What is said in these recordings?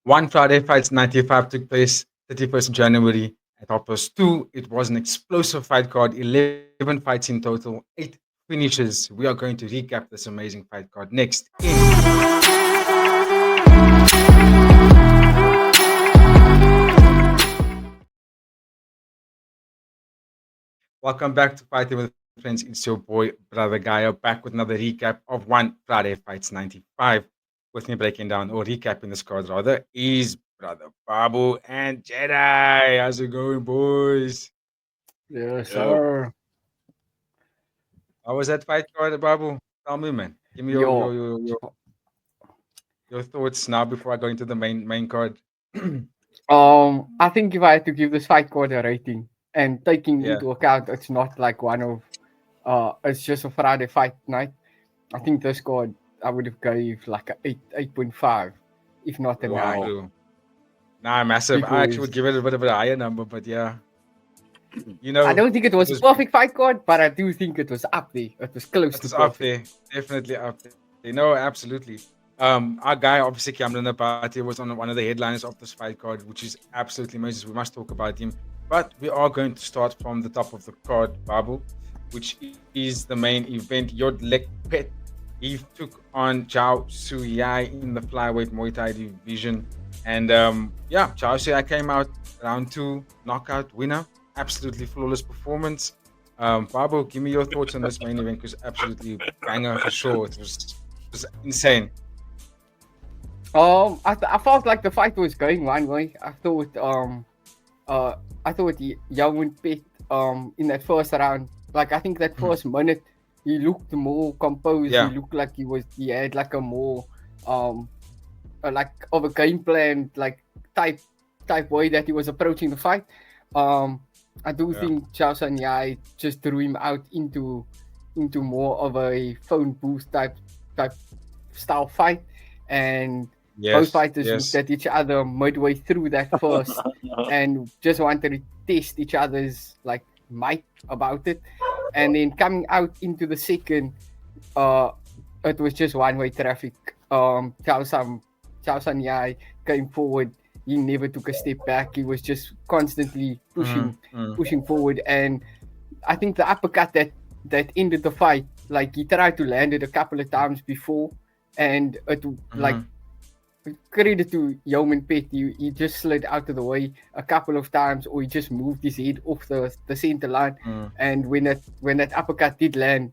One Friday Fights 95 took place 31st of January at 2:30. It was an explosive fight card, 11 fights in total, 8 finishes. We are going to recap this amazing fight card next in. Welcome back to Fighting with Friends. It's your boy, Brother Gaio, back with another recap of One Friday Fights 95. With me breaking down, or recapping this card rather, is Brother Babu and Jedi. How's it going, boys? Yes, Yo, sir. How was that fight card, Babu? Tell me, man. Give me Yo, your thoughts now before I go into the main card. I think if I had to give this fight card a rating, and taking Yeah. into account it's not like one of, it's just a Friday fight night. I think this card I would have gave like a 8.5, if not a True, 9, wow. true. Nah, massive. I actually would because give it a bit of a higher number, but yeah. I don't think it It was a was perfect fight card, but I do think it was up there. It was close It to was up perfect. there, definitely up there. No, absolutely. Our guy, obviously, Kiamran Nabati, was on one of the headliners of this fight card, which is absolutely amazing. We must talk about him. But we are going to start from the top of the card, Babu, which is the main event. Yodlekpet. He took on Jaosuayai in the flyweight Muay Thai division. And yeah, Jaosuayai came out round 2, knockout winner. Absolutely flawless performance. Babu, give me your thoughts on this main event because absolutely banger for sure. It was insane. I felt like the fight was going one way. I thought Jaroenporn in that first round, like I think that first minute, he looked more composed. He Yeah, looked like he had like a more like of a game plan, like type type way that he was approaching the fight. Um, I do yeah. think Chaosuayai just threw him out into more of a phone booth type style fight, and both Yes, fighters looked yes. at each other midway through that first and just wanted to test each other's like might about it, and then coming out into the second, uh, it was just one way traffic. Chaosuayai came forward. He never took a step back. He was just constantly Mm-hmm. pushing forward, and I think the uppercut that ended the fight, like he tried to land it a couple of times before, and it like Mm-hmm. credit to Yeoman Pet, he just slid out of the way a couple of times, or he just moved his head off the center line. Mm. And when that uppercut did land,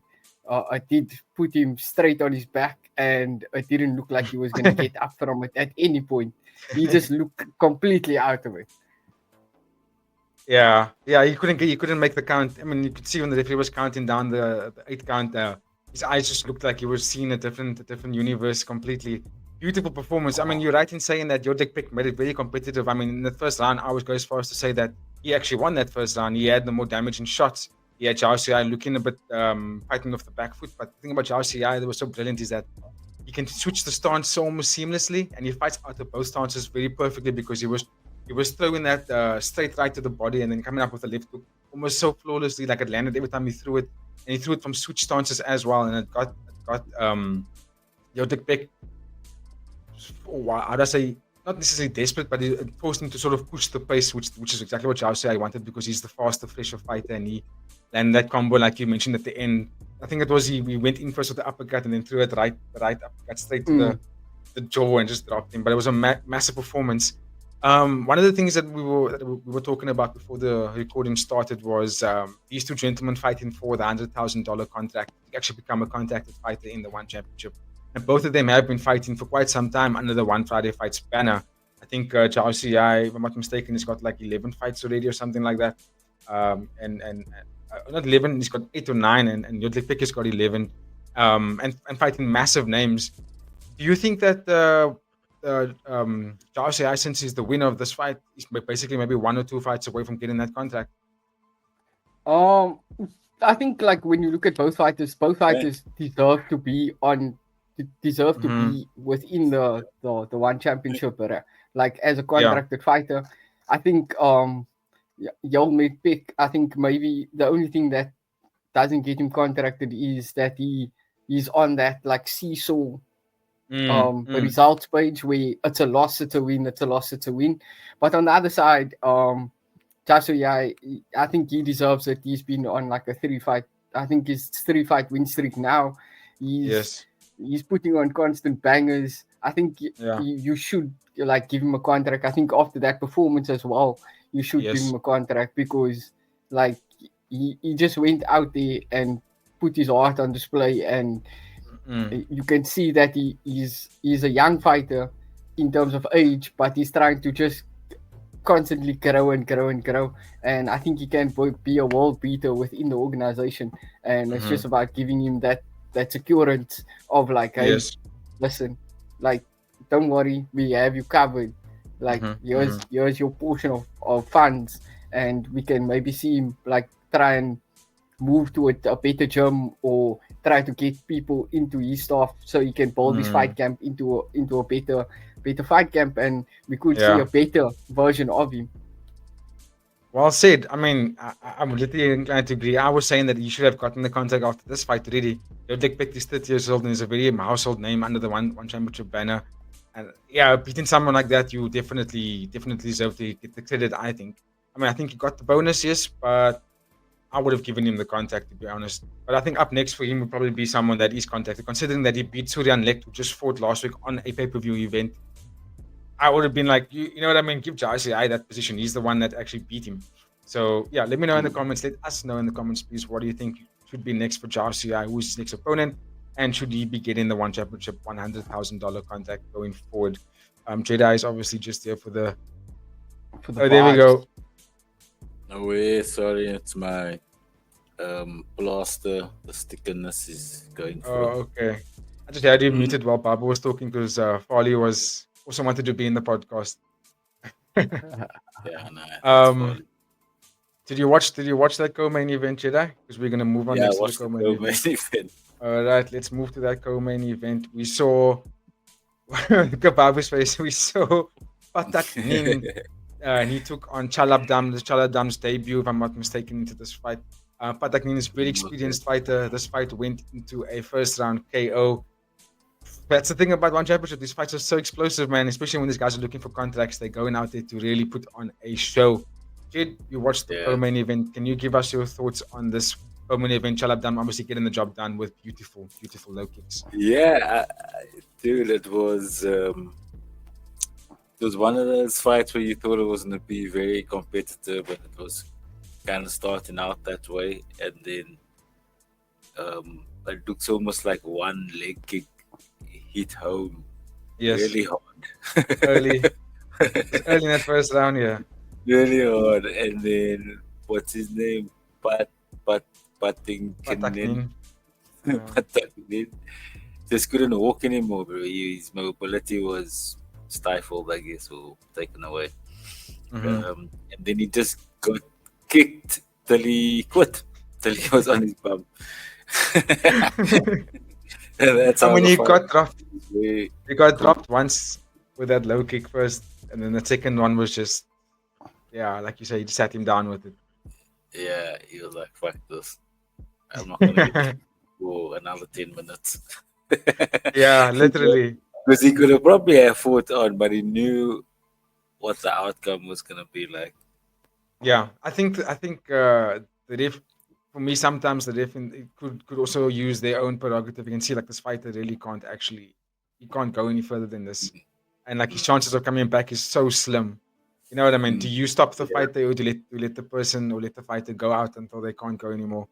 it did put him straight on his back, and it didn't look like he was gonna get up from it at any point. He just looked completely out of it. Yeah. He couldn't make the count. I mean, you could see when the referee was counting down the 8 count. His eyes just looked like he was seeing a different universe completely. Beautiful performance. I mean, you're right in saying that your dick pick made it very competitive. I mean, in the first round, I would go as far as to say that he actually won that first round. He had the more damaging shots. He had Zhao Xia looking a bit fighting off the back foot. But the thing about Zhao Xia that was so brilliant is that he can switch the stance so almost seamlessly, and he fights out of both stances very perfectly because he was throwing that straight right to the body and then coming up with a left hook almost so flawlessly, like it landed every time he threw it, and he threw it from switch stances as well, and it got Yodlekpet, how do I say, not necessarily desperate, but it forced him to sort of push the pace, which is exactly what Jaosuayai wanted because he's the faster, fresher fighter, and he landed that combo like you mentioned at the end. I think it was he went in first with the uppercut and then threw it the right uppercut straight to Mm. the jaw and just dropped him. But it was a massive performance. One of the things that we were talking about before the recording started was these two gentlemen fighting for the $100,000 contract to actually become a contracted fighter in the One Championship. And both of them have been fighting for quite some time under the One Friday Fights banner. I think Chao Ci, if I'm not mistaken, he's got like 11 fights already or something like that. And not 11, he's got 8 or 9, and Yodlekpet has got 11, and fighting massive names. Do you think that Jaosuayai, since he's the winner of this fight, is basically maybe 1 or 2 fights away from getting that contract? Um, I think like when you look at both Okay. fighters deserve to Mm-hmm. be within the one championship era. Like as a Yeah. contracted fighter, I think Yol made pick. I think maybe the only thing that doesn't get him contracted is that he's on that like seesaw results page where it's a loss, it's a win, it's a loss, it's a win. But on the other side, Jaosuayai, I think he deserves it. He's been on like a 3-fight, I think his 3-fight win streak now. He's putting on constant bangers. I think you should like give him a contract. I think after that performance as well, you should give him a contract, because like he just went out there and put his heart on display, and you can see that he's a young fighter in terms of age, but he's trying to just constantly grow and grow and grow. And I think he can be a world beater within the organization. And it's just about giving him that securance of like, hey, listen, like, don't worry, we have you covered. Like, here's your portion of funds, and we can maybe see him like try and move to a better gym, or try to get people into his staff so he can build his fight camp into a better fight camp, and we could see a better version of him. Well said. I mean, I'm literally inclined to agree. I was saying that he should have gotten the contract after this fight already. Yodlekpet is 30 years old and is a very household name under the one championship banner. And beating someone like that, you definitely deserve to get the credit, I think. I mean, I think he got the bonus, yes, but I would have given him the contract, to be honest. But I think up next for him would probably be someone that is contacted, considering that he beat Linktree, who just fought last week on a pay-per-view event. I would have been like, you know what I mean? Give Jaosuayai that position. He's the one that actually beat him. So, let me know in the comments. Let us know in the comments, please. What do you think should be next for Jaosuayai? Who's his next opponent? And should he be getting the one championship $100,000 contract going forward? Jedi is obviously just there for the there we go. No way, sorry, it's my blaster. The stickerness is going through. Oh, okay. I just had you muted while Babu was talking, because Farley was also wanted to be in the podcast. No. Did you watch that co-main event, Jedi? Because we're gonna move on next to the co-main event. All right, let's move to that co-main event. We saw Babu's face. We saw Pataknin. He took on Chalamdam's debut, if I'm not mistaken, into this fight. Pataknin is a very experienced fighter. This fight went into a first round KO. That's the thing about one championship. These fights are so explosive, man, especially when these guys are looking for contracts. They're going out there to really put on a show. Jed, you watched the co-main event. Can you give us your thoughts on this co-main event? Chalamdam obviously getting the job done with beautiful low kicks. Yeah, dude, it was one of those fights where you thought it was going to be very competitive, and it was kind of starting out that way, and then it looks almost like one leg kick hit home really hard. early in that first round, really hard. And then what's his name? Pataknin. Pataknin just couldn't walk anymore, bro. His mobility was stifled, I guess, or taken away. And then he just got kicked till he quit, till he was on his bum. That's when he got dropped. He got dropped once with that low kick first, and then the second one was just, like you say, he just sat him down with it. Yeah, he was like, fuck this. I'm not going to for another 10 minutes. Literally. Because he could have probably have fought on, but he knew what the outcome was going to be like. Yeah, I think the ref, for me, sometimes the ref could also use their own prerogative. You can see like this fighter really he can't go any further than this, and like his chances of coming back is so slim. You know what I mean? Do you stop the fight there, or do you let the person or let the fighter go out until they can't go anymore?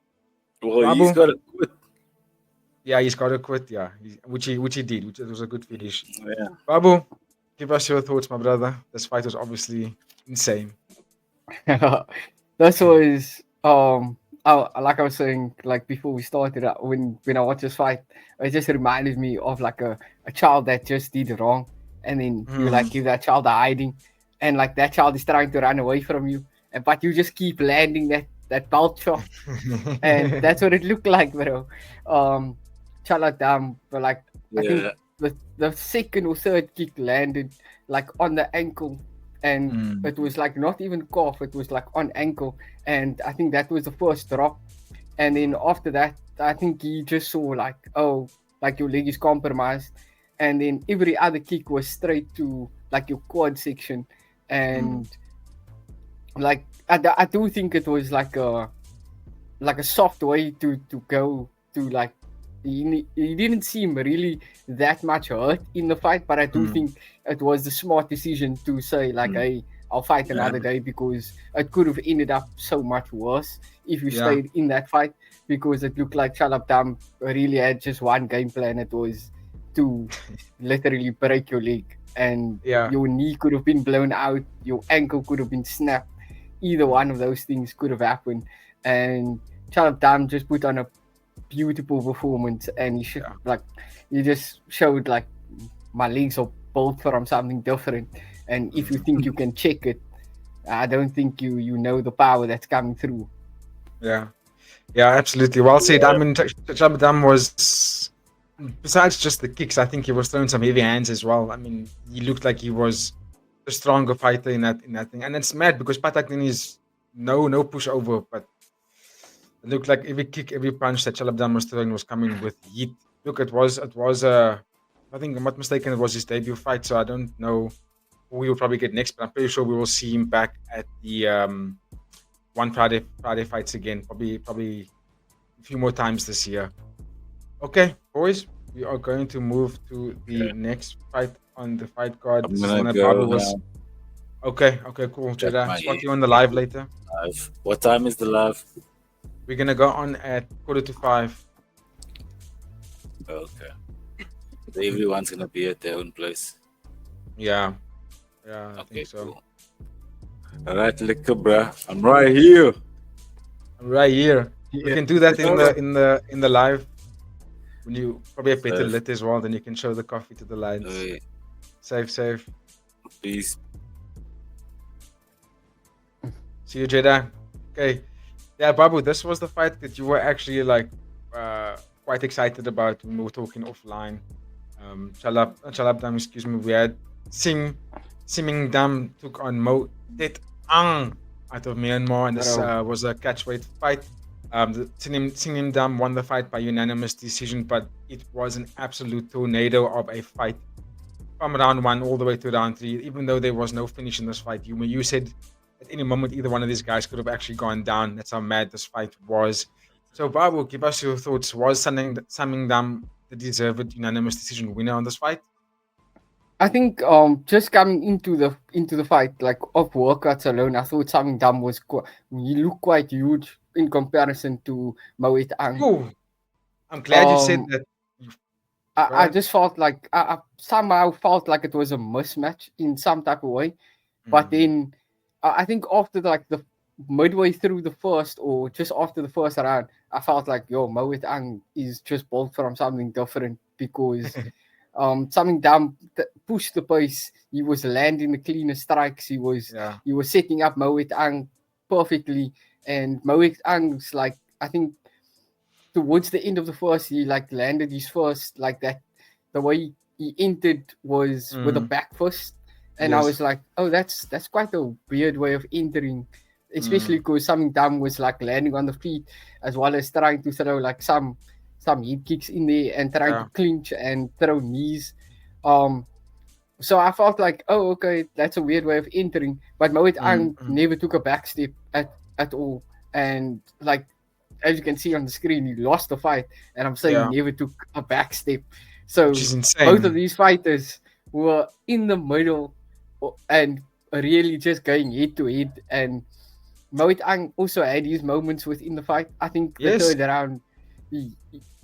Well, Babu, he's got to quit. Yeah, he's got to quit. Yeah, which he did. Which was a good finish. Yeah. Babu, give us your thoughts, my brother. This fight was obviously insane. This was like I was saying, like before we started, when I watched this fight, it just reminded me of like a child that just did wrong, and then you like give that child a hiding, and like that child is trying to run away from you, but you just keep landing that belt shot, and that's what it looked like, bro. Chalamdam, but like I think the second or third kick landed like on the ankle. And it was like not even calf, it was like on ankle. And I think that was the first drop. And then after that, I think he just saw like, oh, like your leg is compromised. and then every other kick was straight to like your quad section, and like I do think it was like a soft way to go to like. He didn't seem really that much hurt in the fight, but I do think it was the smart decision to say like, hey, I'll fight another day, because it could have ended up so much worse if you stayed in that fight, because it looked like Chalamdam really had just one game plan. It was to literally break your leg, and your knee could have been blown out, your ankle could have been snapped. Either one of those things could have happened, and Chalamdam just put on a beautiful performance, and he just showed like, my legs are built from something different, and if you think you can check it, I don't think you know the power that's coming through. Yeah, absolutely. Well said. I mean, Chalamdam was, besides just the kicks, I think he was throwing some heavy hands as well. I mean, he looked like he was the stronger fighter in that thing, and it's mad because Pataknin is no pushover, but it looked like every kick, every punch that Chalamdam was throwing was coming with heat. Look, it was I think I'm not mistaken, it was his debut fight, so I don't know who we will probably get next, but I'm pretty sure we will see him back at the One Friday fights again, probably a few more times this year. Okay, boys, we are going to move to the next fight on the fight card. I'm gonna go now. Okay, cool. Jada, spot you on the live later. Live. What time is the live? We're gonna go on at 4:45. Okay. So everyone's gonna be at their own place. Yeah, I think so. Cool. All right, liquor, bruh. I'm right here. You can do that in the live. When you probably have better lit as well, then you can show the coffee to the lines. Safe. Peace. See you, Jada. Okay. Yeah, Babu, this was the fight that you were actually like quite excited about when we were talking offline. Chalamdam, excuse me. We had Samingdam took on Htet Aung out of Myanmar, and this was a catchweight fight. Samingdam won the fight by unanimous decision, but it was an absolute tornado of a fight from round 1 all the way to round 3. Even though there was no finish in this fight, you said at any moment either one of these guys could have actually gone down. That's how mad this fight was. So, Babu, give us your thoughts. Was Samingdam the deserved unanimous decision winner on this fight? I think just coming into the fight, like off workouts alone, I thought Samingdam was he looked quite huge in comparison to Htet Aung. Oh, I'm glad you said that. I just felt like I somehow felt like it was a mismatch in some type of way, but then I think after the midway through the first, or just after the first round, I felt like Htet Aung is just built from something different, because Samingdam pushed the pace. He was landing the cleaner strikes. He was setting up Htet Aung perfectly, and Htet Aung's like, I think towards the end of the first, he like landed his first like that. The way he entered was with a back fist, and I was like, oh, that's quite a weird way of entering, especially because Samingdam was like landing on the feet as well as trying to throw like some head kicks in there and trying to clinch and throw knees. So I felt like, oh, okay, that's a weird way of entering. But Htet Aung never took a back step at all, and like, as you can see on the screen, he lost the fight, and I'm saying he never took a back step. So both of these fighters were in the middle and really just going head to head. And Htet Aung also had his moments within the fight. I think the third round,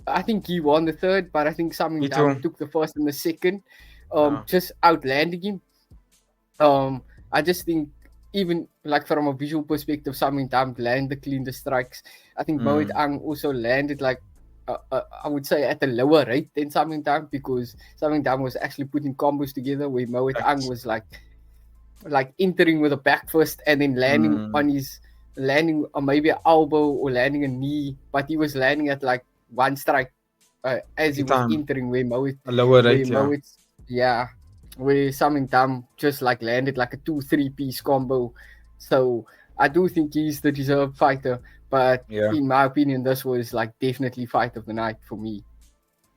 I think he won the third, but I think Samingdam took the first and the second, just outlanding him. I just think, even like from a visual perspective, Samingdam landed clean the strikes. I think Htet Aung also landed like I would say at a lower rate than Samingdam, because Samingdam was actually putting combos together where Htet Aung was like entering with a back fist and then landing on maybe an elbow or landing a knee, but he was landing at like one strike as he was entering, where a lower rate, where Samingdam just like landed like a 2-3 piece combo. So I do think he's the deserved fighter, but in my opinion, this was like definitely fight of the night for me.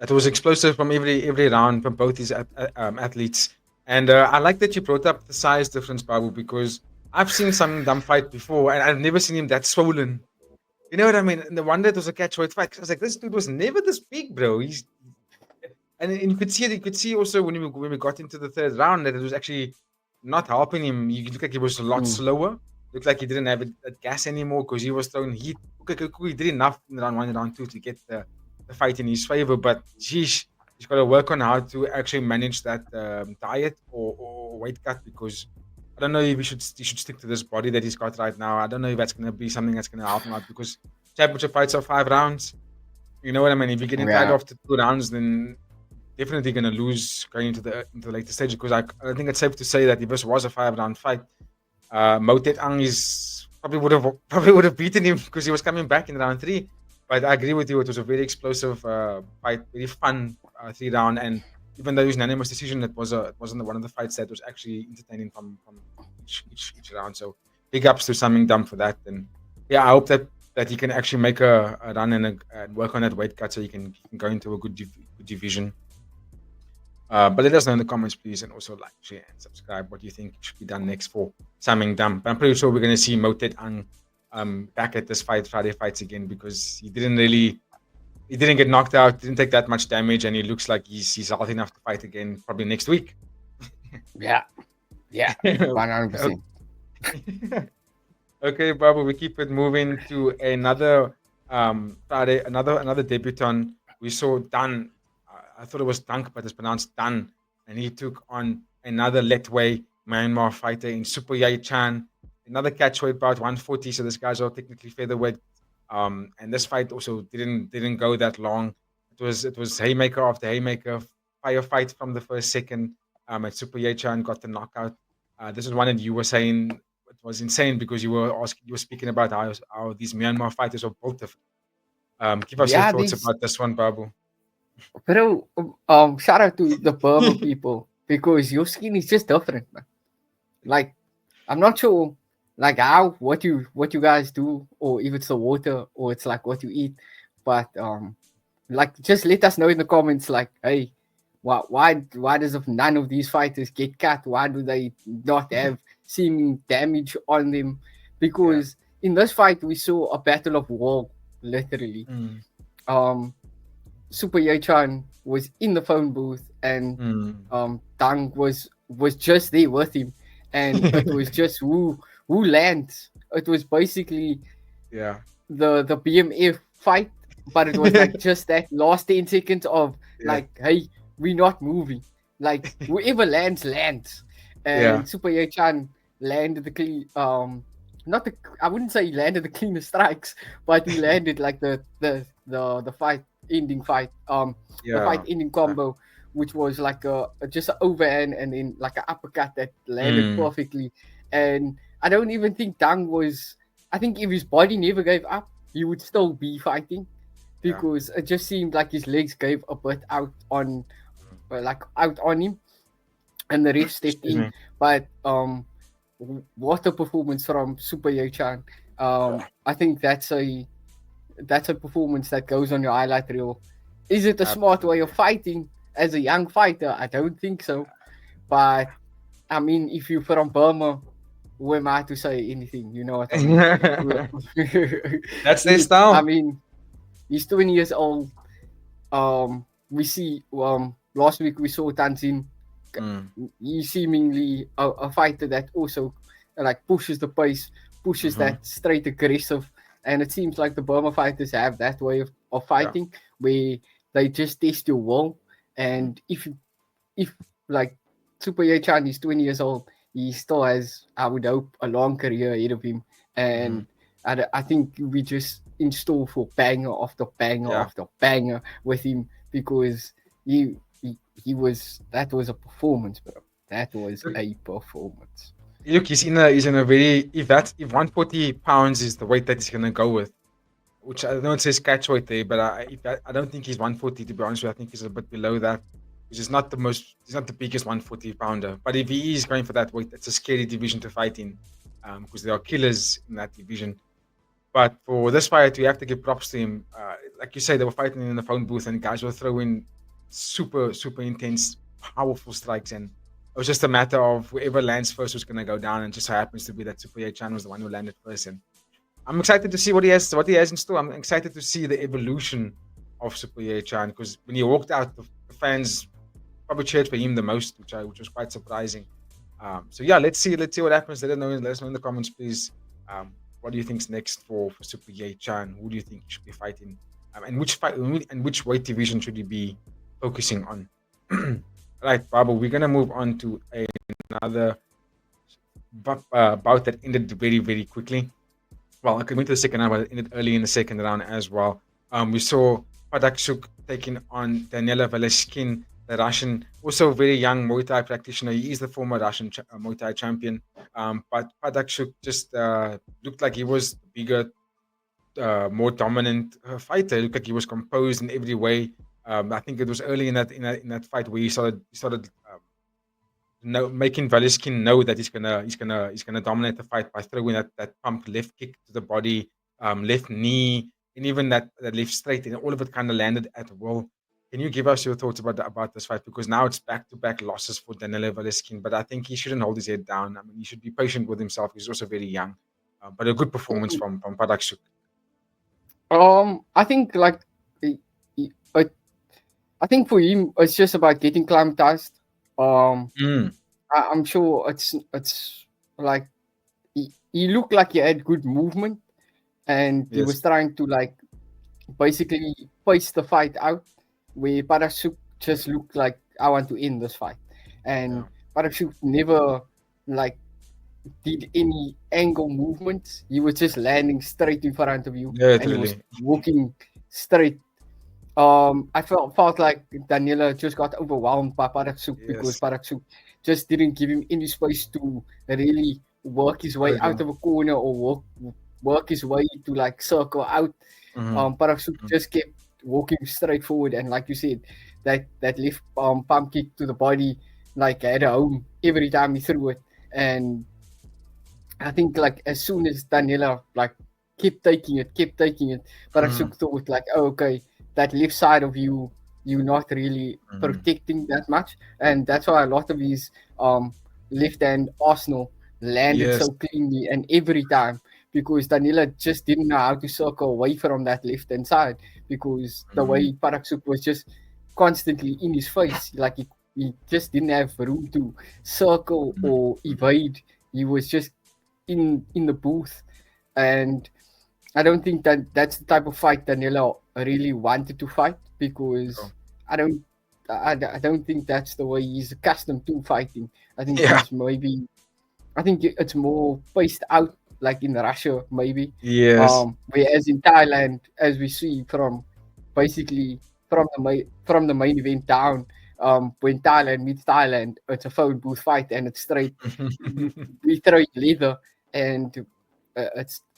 That was explosive from every round from both these athletes. And I like that you brought up the size difference, Babu, because I've seen Samingdam fight before, and I've never seen him that swollen. You know what I mean? And the one that was a catchweight fight, 'cause I was like, this dude was never this big, bro. And you could see it. You could see also when we got into the third round that it was actually not helping him. You looked like he was a lot slower. Looked like he didn't have that gas anymore because he was throwing heat. Okay, he did enough in round 1 and round 2 to get the fight in his favor. But geez, he's got to work on how to actually manage that diet or weight cut, because I don't know if he should stick to this body that he's got right now. I don't know if that's going to be something that's going to help him out, because championship fights are 5 rounds. You know what I mean? If you get tied off to 2 rounds, then definitely going to lose going into the later stage, because I think it's safe to say that if this was a 5-round fight, Aung is probably would have beaten him because he was coming back in round 3. But I agree with you; it was a very explosive fight, very fun 3-round, and even though it was an unanimous decision, it wasn't one of the fights that was actually entertaining from each round. So big ups to Samingdam for that, and yeah, I hope that he can actually make a run and work on that weight cut so he can go into a good division. But let us know in the comments, please, and also like, share, and subscribe. What do you think should be done next for Samingdam? But I'm pretty sure we're going to see Htet back at this Friday fights again, because he didn't get knocked out, didn't take that much damage, and he looks like he's healthy enough to fight again probably next week. Yeah, 100%. Okay, Babu, we keep it moving to another Friday, another debutant. We saw Dan. I thought it was Dunk, but it's pronounced Dan, and he took on another lightweight Myanmar fighter in Jaosuayai Chan. Another catchweight bout, 140. So this guy's all technically featherweight. And this fight also didn't go that long. It was haymaker after haymaker, firefight from the first second. At Jaosuayai Chan got the knockout. This is one that you were saying it was insane, because you were speaking about how these Myanmar fighters are built different. Give us your thoughts about this one, Babu. Bro, shout out to the Burma people, because your skin is just different, man. Like, I'm not sure, like what you guys do, or if it's the water, or it's like what you eat, but like, just let us know in the comments, like, hey, why does none of these fighters get cut? Why do they not have seeming damage on them? Because in this fight we saw a battle of war, literally. Jaosuayai Chan was in the phone booth, and Dang was just there with him, and it was just who lands. It was basically the BMF fight, but it was like just that last 10 seconds of like, hey, we're not moving. Like, whoever lands. And Jaosuayai Chan landed the clean. I wouldn't say he landed the cleanest strikes, but he landed like the fight ending combo, which was like just an overhand and then like an uppercut that landed perfectly. And I don't even think Dang was. I think if his body never gave up, he would still be fighting, because it just seemed like his legs gave a bit out on him, and the ref stepped in. But what a performance from Jaosuayai Chan. I think that's a performance that goes on your highlight reel. Is it a smart way of fighting as a young fighter? I don't think so. But I mean, if you're from Burma, who am I to say anything? You know what I mean? That's their style. I mean, he's 20 years old. We see last week we saw Tanzin. He's seemingly a fighter that also like pushes the pace, pushes that straight aggressive. And it seems like the Burma fighters have that way of fighting, where they just test your will. And if like Jaosuayai Chan is 20 years old, he still has, I would hope, a long career ahead of him. And I think we just in store for banger after banger after banger with him, because that was a performance, bro. That was a performance. Look, he's in a very, if 140 pounds is the weight that he's gonna go with, which I know it says catch weight there, but I don't think he's 140, to be honest with you. I think he's a bit below that, which is not he's not the biggest 140 pounder. But if he is going for that weight, it's a scary division to fight in, because there are killers in that division. But for this fight, we have to give props to him. Like you say, they were fighting in the phone booth, and guys were throwing super intense, powerful strikes, and it was just a matter of whoever lands first was going to go down, and just so happens to be that Super Chan was the one who landed first. And I'm excited to see what he has in store. I'm excited to see the evolution of Super Chan, because when he walked out, the fans probably cheered for him the most, which was quite surprising. So yeah, let's see what happens. Let us know in the comments, please. What do you think's next for Super Chan? Who do you think he should be fighting? And which weight division should he be focusing on? Right, Babu, we're gonna move on to another bout that ended very quickly. Well, I could went to the second round, but it ended early in the second round as well. We saw Padejsuk taking on Danila Vasilikhin, the Russian, also very young Muay Thai practitioner. He is the former Russian Muay Thai champion. But Padejsuk just looked like he was bigger, more dominant fighter. It looked like he was composed in every way. I think it was early in that fight where he started making Vasilikhin know that he's gonna dominate the fight by throwing that pump left kick to the body, left knee, and even that left straight, and all of it kind of landed at will. Can you give us your thoughts about this fight? Because now it's back-to-back losses for Danila Vasilikhin, but I think he shouldn't hold his head down. I mean, he should be patient with himself. He's also very young, but a good performance from Padejsuk. I think like I think for him it's just about getting climatized. I'm sure it's like he looked like he had good movement, and he was trying to like basically pace the fight out, where Padejsuk just looked like, I want to end this fight, and Padejsuk never like did any angle movements. He was just landing straight in front of you, and he was walking straight. I felt like Danila just got overwhelmed by Padejsuk because Padejsuk just didn't give him any space to really work his way out of a corner or work his way to like circle out. Padejsuk just kept walking straight forward, and like you said, that left pump kick to the body like had a home every time he threw it. And I think like as soon as Danila like kept taking it, Padejsuk thought like, oh, okay, that left side of you're not really protecting that much, and that's why a lot of his left hand arsenal landed so cleanly and every time, because Danila just didn't know how to circle away from that left hand side, because the way Padejsuk was just constantly in his face, like he just didn't have room to circle or evade. He was just in the booth, and I don't think that's the type of fight Danila really wanted to fight, because I don't think that's the way he's accustomed to fighting. I think it's more paced out, like in Russia maybe. Whereas in Thailand, as we see from basically from the main event down, when Thailand meets Thailand, it's a phone booth fight and it's straight. We throw leather, and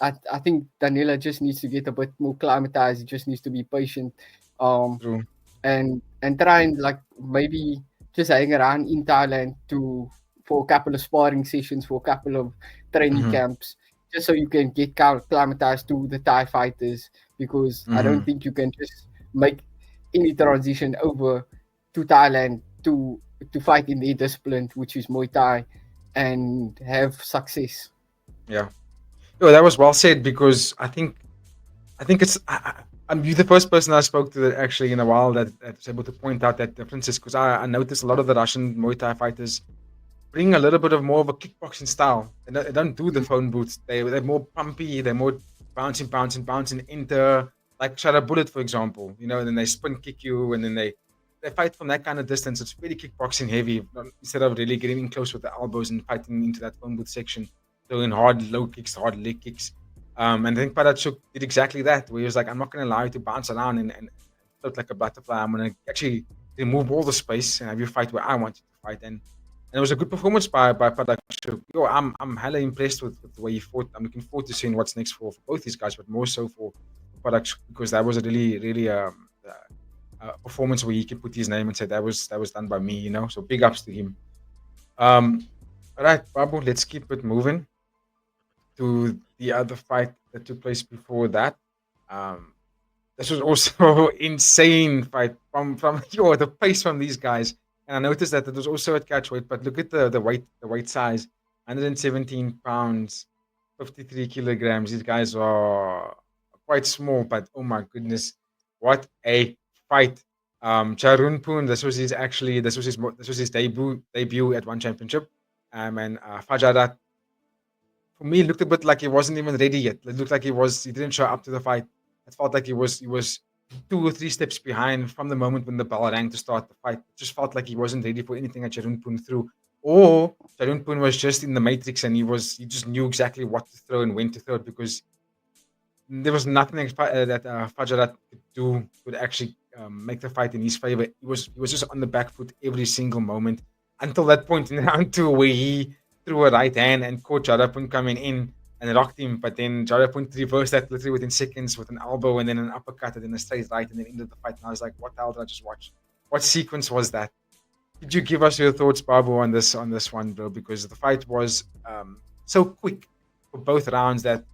I think Danila just needs to get a bit more climatized. He just needs to be patient, and try and like maybe just hang around in Thailand for a couple of sparring sessions, for a couple of training camps, just so you can get climatized to the Thai fighters, because I don't think you can just make any transition over to Thailand to fight in their discipline, which is Muay Thai, and have success. Yeah. Oh, that was well said, because I think it's you're the first person I spoke to that actually in a while that's able to point out that differences, because I noticed a lot of the Russian Muay Thai fighters bring a little bit of more of a kickboxing style. They don't do the phone boots. They're more pumpy. They're more bouncing, enter, like shot a bullet, for example. And then they spin kick you, and then they fight from that kind of distance. It's very kickboxing heavy, instead of really getting in close with the elbows and fighting into that phone booth section, throwing hard low kicks, hard leg kicks. And I think Padejsuk did exactly that, where he was like, I'm not going to allow you to bounce around and float like a butterfly. I'm going to actually remove all the space and have you fight where I want you to fight. And it was a good performance by Padejsuk. I'm hella impressed with the way he fought. I'm looking forward to seeing what's next for both these guys, but more so for Padejsuk, because that was a really performance where he can put his name and say that was done by me. So big ups to him. All right, Babu, let's keep it moving to the other fight that took place before that. this was also insane fight from the pace from these guys. And I noticed that it was also at catch weight, but look at the weight size, 117 pounds, 53 kilograms. These guys are quite small, but oh my goodness, what a fight! Jaroenporn, this was his debut at one championship. And Fahjarat, for me, it looked a bit like he wasn't even ready yet. It looked like he didn't show up to the fight. It felt like he was 2 or 3 steps behind from the moment when the bell rang to start the fight. It just felt like he wasn't ready for anything that Jaroenporn threw. Or Jaroenporn was just in the matrix and he just knew exactly what to throw and when to throw it, because there was nothing that Fahjarat could actually make the fight in his favor. He was just on the back foot every single moment until that point in round two where he threw a right hand and caught Jaroenporn coming in and rocked him. But then Jaroenporn reversed that literally within seconds with an elbow and then an uppercut and then a straight right and then ended the fight. And I was like, what the hell did I just watch? What sequence was that? Could you give us your thoughts, Babu, on this one, bro? Because the fight was so quick for both rounds that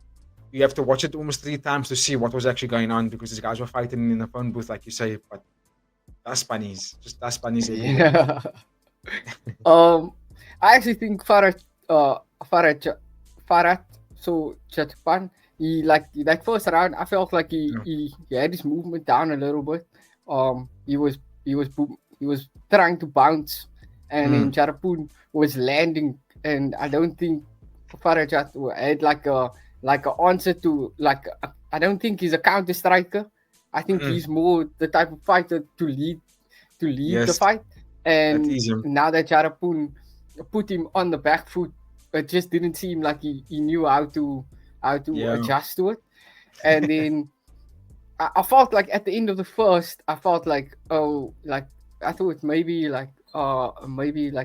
you have to watch it almost 3 times to see what was actually going on, because these guys were fighting in a phone booth, like you say. But that's bunnies, just that's bunnies. Yeah. I actually think Farhat, so Japan, he like that first round, I felt like he had his movement down a little bit. He was trying to bounce, and then Jaroenporn was landing, and I don't think Farhat had like a answer to I don't think he's a counter striker. I think he's more the type of fighter to lead the fight. And now that Jaroenporn put him on the back foot, it just didn't seem like he knew how to adjust to it. And then I felt like at the end of the first, I felt like I thought maybe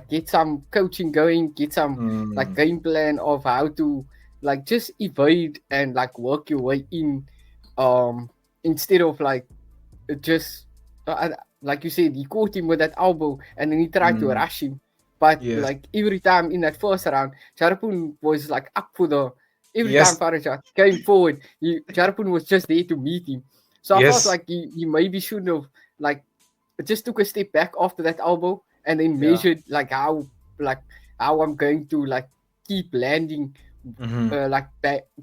get some coaching going, get some game plan of how to just evade and work your way in, instead of just like you said, he caught him with that elbow and then he tried to rush him. But every time in that first round, Jaroenporn was up for the every time Fahjarat came forward, Jaroenporn was just there to meet him. So I felt like he maybe shouldn't have just took a step back after that elbow and then measured how I'm going to keep landing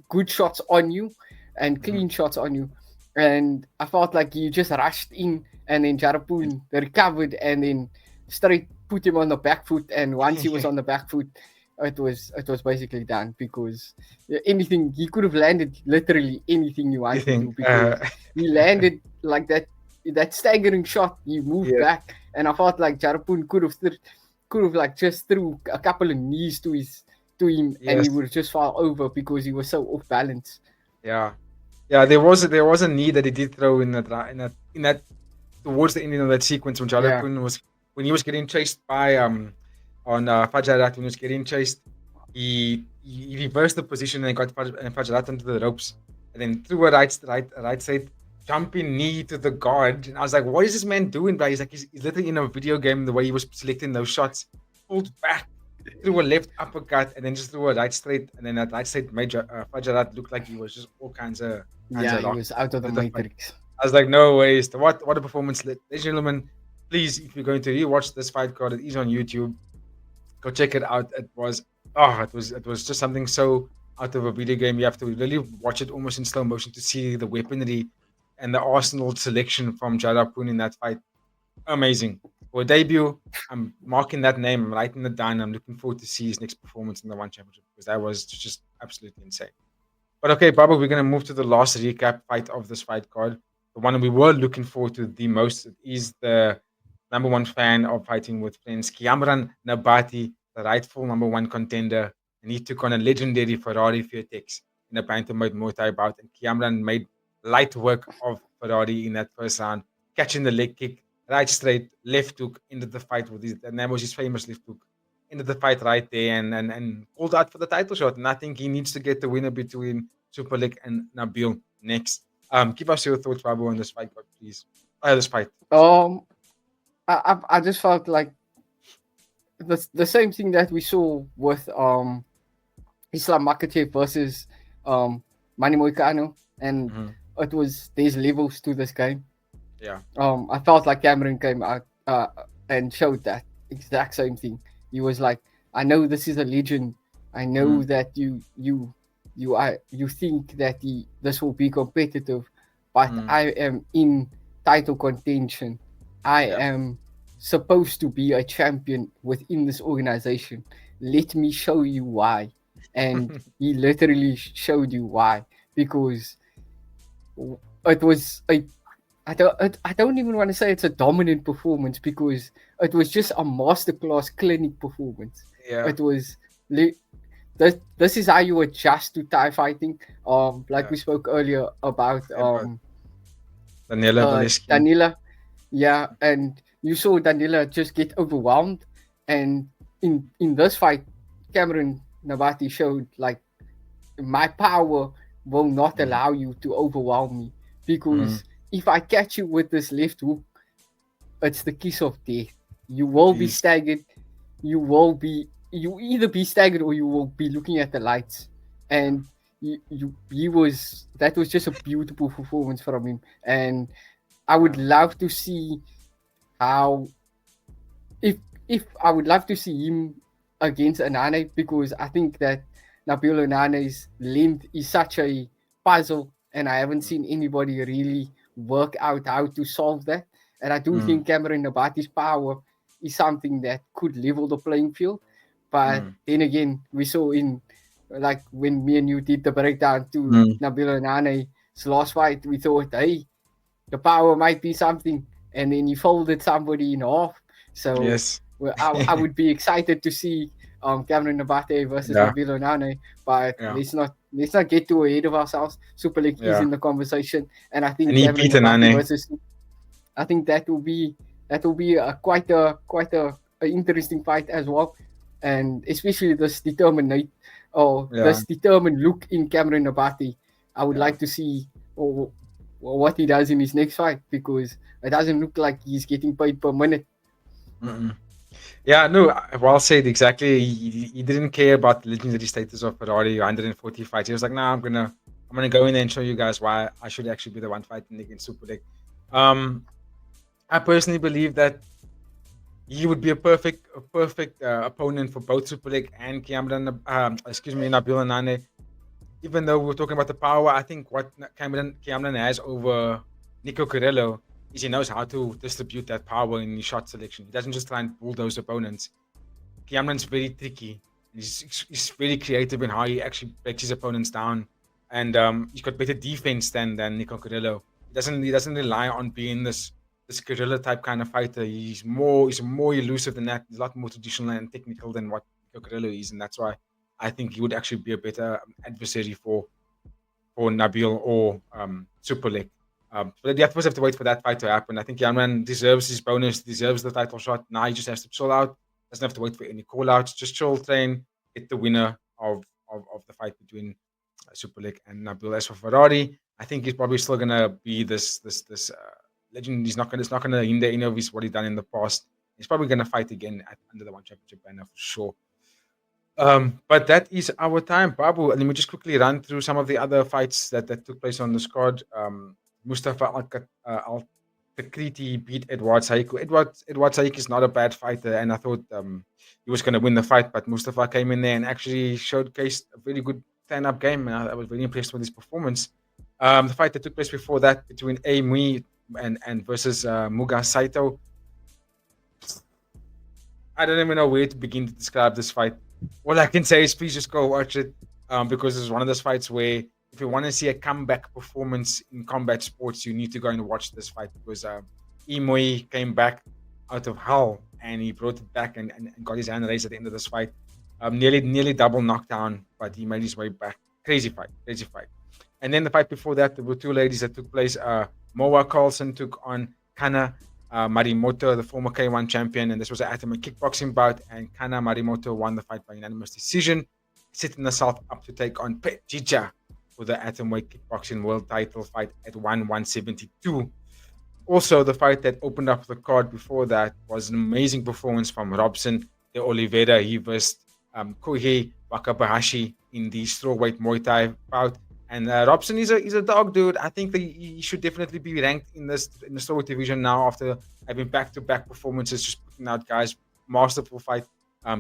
good shots on you and clean shots on you. And I felt like he just rushed in, and then Jaroenporn recovered and then straight put him on the back foot. And once he was on the back foot, it was basically done, because anything he could have landed, literally anything you wanted to, because he landed like that staggering shot. He moved back, and I felt like Jaroenporn could have just threw a couple of knees to him, and he would just fall over because he was so off balance. Yeah, there was a knee that he did throw in that towards the ending of that sequence when Jaroenporn when he was getting chased by on Fahjarat, when he was getting chased, he reversed the position and got Fahjarat into the ropes, and then threw a right side jumping knee to the guard. And I was like, what is this man doing, bro? He's literally in a video game, the way he was selecting those shots, pulled back, threw a left uppercut, and then just threw a right straight, and then that right straight made Fahjarat look like he was just all kinds of he was out of the matrix. I was like, no ways. What a performance. Ladies and gentlemen, please, if you're going to rewatch this fight card, it is on YouTube. Go check it out. It was just something so out of a video game. You have to really watch it almost in slow motion to see the weaponry and the arsenal selection from Jaroenporn in that fight. Amazing. For a debut, I'm marking that name. I'm writing it down. I'm looking forward to see his next performance in the One Championship, because that was just absolutely insane. But okay, Baba, we're going to move to the last recap fight of this fight card. The one we were looking forward to the most is the number one fan of Fighting with Friends, Kiamran Nabati, the rightful number one contender. And he took on a legendary Ferrari Htet in a bantamweight Muay Thai bout. And Kiamran made light work of Ferrari in that first round, catching the leg kick, right straight, left hook, into the fight with and that was his famous left hook. Into the fight right there and called out for the title shot. And I think he needs to get the winner between Superlik and Nabil next. Give us your thoughts, Babu, on this fight, please. This fight. I just felt like the same thing that we saw with Islam Makhachev versus Manny Moicano, and there's levels to this game. Yeah. I felt like Kiamran came out and showed that exact same thing. He was like, I know this is a legend. I know that you think that this will be competitive, but I am in title contention. I am supposed to be a champion within this organization. Let me show you why. And he literally showed you why, because it was a I don't even want to say it's a dominant performance, because it was just a masterclass clinic performance. Yeah. It was this is how you adjust to Thai fighting. Like we spoke earlier about Danila. Danila. Yeah, and you saw Danila just get overwhelmed, and in this fight, Cameron Nabati showed like, my power will not allow you to overwhelm me, because if I catch you with this left hook, it's the kiss of death. You will be staggered. You either be staggered or you will be looking at the lights. And that was just a beautiful performance from him. And I would love to see how, if I would love to see him against Anane, because I think that Nabil Anane's length is such a puzzle, and I haven't seen anybody really work out how to solve that. And I do think Cameron Nabati's power is something that could level the playing field. But then again, we saw in, like, when me and you did the breakdown to Nabil Anane's last fight, we thought, hey, the power might be something, and then he folded somebody in half. So yes. I would be excited to see Cameron Nabate versus Nabil Onane, but let's not get too ahead of ourselves. Super League is in the conversation, and I think Cameron Nabate versus, I think that will be quite a interesting fight as well, and especially this determined look in Cameron Nabate. I would like to see what he does in his next fight, because it doesn't look like he's getting paid per minute. Yeah, no, well said. Exactly. He didn't care about the legendary status of Ferrari 140 fights. He was like, nah, I'm gonna go in there and show you guys why I should actually be the one fighting against Super League. I personally believe that he would be a perfect opponent for both Super League and Kiamran, Nabil Anane. Even though we're talking about the power, I think what Kiamran has over Nico Carello is he knows how to distribute that power in his shot selection. He doesn't just try and bulldoze opponents. Kiamran's very tricky. He's very creative in how he actually breaks his opponents down, and he's got better defense than Nico Carello. He doesn't rely on being this guerrilla type kind of fighter. He's more elusive than that. He's a lot more traditional and technical than what Nico Carello is, and that's why I think he would actually be a better adversary for Nabil or Super League. But you have to wait for that fight to happen. I think Kiamran deserves his bonus, deserves the title shot. Now he just has to chill out. Doesn't have to wait for any call outs. Just chill, train, get the winner of the fight between Super League and Nabil. As for Ferrari, I think he's probably still gonna be this legend. It's not gonna hinder any of what he's done in the past. He's probably gonna fight again under the One Championship banner for sure. But that is our time, Babu. Let me just quickly run through some of the other fights that took place on this card. Mustafa Al-Takriti beat Edward Saiku. Edward Saiku is not a bad fighter, and I thought he was going to win the fight, but Mustafa came in there and actually showcased a very good stand-up game, and I was very impressed with his performance. The fight that took place before that between Mui and versus Muga Saito. I don't even know where to begin to describe this fight. All I can say is please just go watch it, because it's one of those fights where if you want to see a comeback performance in combat sports, you need to go and watch this fight, because Imui came back out of hell and he brought it back and got his hand raised at the end of this fight. Nearly double knockdown, but he made his way back. Crazy fight. And then the fight before that, there were two ladies that took place. Moa Carlson took on Kana Marimoto, the former K1 champion, and this was an atomweight kickboxing bout, and Kana Marimoto won the fight by unanimous decision, setting herself up to take on Padejsuk for the atomweight kickboxing world title fight at 172. Also, the fight that opened up the card before that was an amazing performance from Robson de Oliveira. He versed Koihei Wakabayashi in the strawweight Muay Thai bout, And Robson is a dog, dude. I think that he should definitely be ranked in the strawweight division now after having back-to-back performances, just putting out guys. Masterful fight.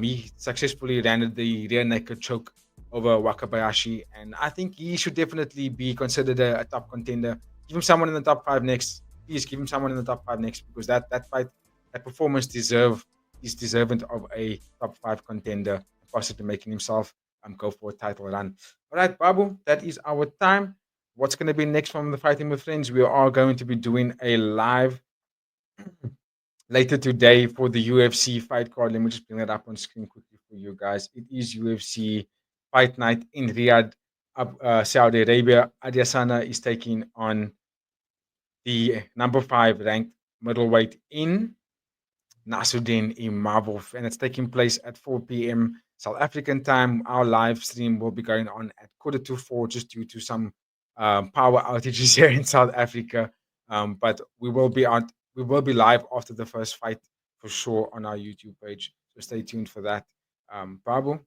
He successfully landed the rear naked choke over Wakabayashi, and I think he should definitely be considered a top contender. Give him someone in the top 5 next. Please give him someone in the top 5 next, because that fight, that performance is deserving of a top 5 contender, possibly making himself go for a title run. All right, Babu, that is our time. What's going to be next from the Fighting with Friends? We are going to be doing a live later today for the UFC fight card. Let me just bring that up on screen quickly for you guys. It is UFC Fight Night in Riyadh, Saudi Arabia. Adesanya is taking on the number 5 ranked middleweight in Nasruddin Imavov, and it's taking place at 4 p.m. South African time. Our live stream will be going on at 3:45, just due to some power outages here in South Africa. But we will be live after the first fight for sure on our YouTube page. So stay tuned for that. Babu, let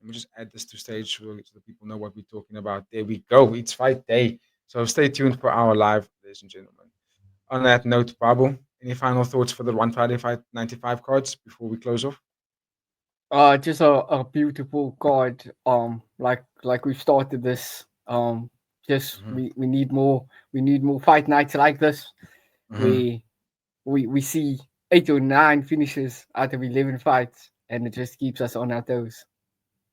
me just add this to stage so the people know what we're talking about. There we go. It's fight day. So stay tuned for our live, ladies and gentlemen. On that note, Babu, any final thoughts for the One Friday Fight 95 cards before we close off? Just a beautiful card. Like we started this. Just we need more fight nights like this. We see 8 or 9 finishes out of 11 fights, and it just keeps us on our toes.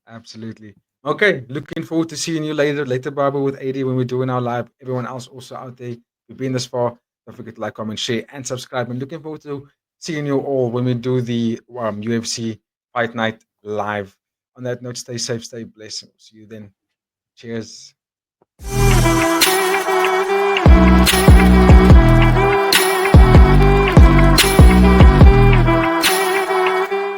Absolutely. Okay, looking forward to seeing you later, Babu, with AD when we're doing our live. Everyone else also out there, you've been this far. Don't forget to like, comment, share, and subscribe. And looking forward to seeing you all when we do the UFC Fight Night live. On that note, stay safe, stay blessed. We'll see you then. Cheers.